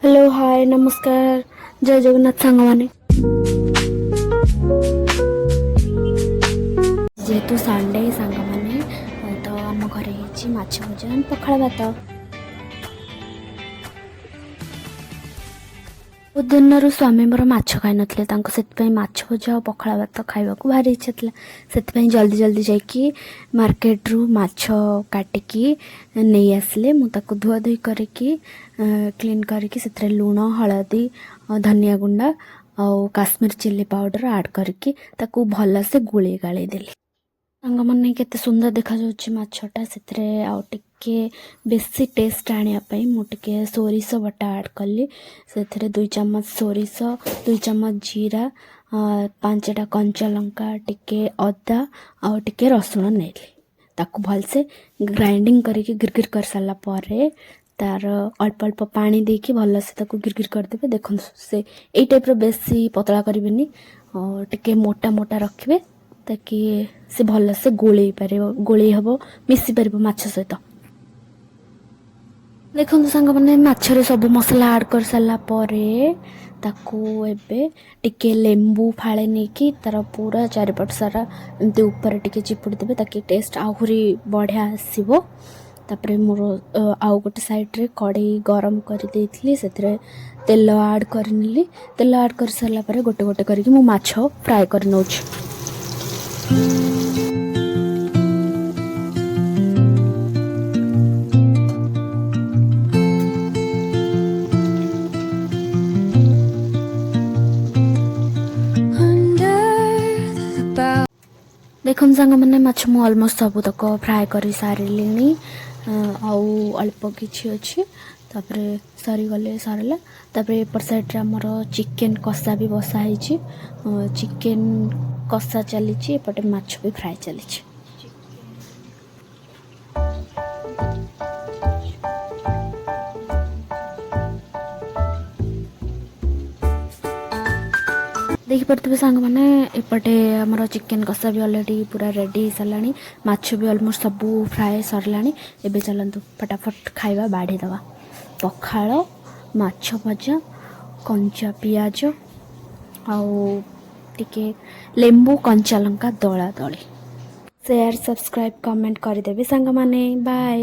Hello hi नमस्कार जय जगन्नाथ सांग माने जेहेतु संडे सांग माने तो आम घरे माछ भजा पखाला भात बहुत दिन स्वामी मोर माछ खाई नथिले माछ भजा और पखाला भात खाइबा को भारी इच्छा थिला से जल्दी जल्दी जाइकी मार्केट रु माछ काटिकी नहीं आसले मु ताको धुआ धुई करके क्लीन करके से लुण हलदी धनिया गुंडा और काश्मीर चिल्ली पाउडर ऐड करके ताको भल से गुले गाली देली सांग मैंने केते सुंदर देखा जाउछि माछटा से आउ टिके बेसी टेस्ट आने मुझे सोरिष बटा ऐड कली से 2 चम्मच सोरिष 2 चम्मच जीरा 5टा कंचा लंका टिके अदा आउ टिके रसुण नेली ताकू भलसे ग्राइंडिंग करके गिरगिर कर सारा पर तार अल्प अल्प पानी देकी भल से ताकू गिरगिर करदेवे देखो से यही टाइप बेसी पतला करेंगे और टिके मोटा मोटा रखिए ताकि से भल से गोले हम मिसी पार माछ सहित देखो सांग मैंने माछरे सब मसला ऐड कर सारा ताकू एबे टिके लेंबू फाड़े नहीं कि तार पूरा चारिपट सारा एमती ऊपर टिके चिपुड़ी देवे ताकि टेस्ट आहरी बढ़िया आसो तापर मोर आउ गोटे साइड रे कड़े गरम कर देइथिली से तेल ऐड करनेली तेल ऐड कर सारा पर गोटे गोटे करके मु माछ फ्राए कर नौछि देखो सांग मैंने माछ मु ऑलमोस्ट सब तक फ्राए कर सारे आउ अल्प किछि अछि तापरे सरी गले सरला तापरे एपर साइड रे हमर चिकन कषा भी बसा है चिकन कषा चली एपटे माछ भी फ्राए चली देखी पारे सांग मैंने एपटे आमर चिकन कषा भी ऑलरेडी पूरा रेडी सारा माछ भी ऑलमोस्ट सब फ्राए सरला एबे चलतु फटाफट खाइबा बाढ़ी दवा पखाल माछ भजा कंचा पियाज आउ टिके लेंबू कंचा लंका दला दली शेयर सब्सक्राइब कमेंट करदेवे सांग माने बाय।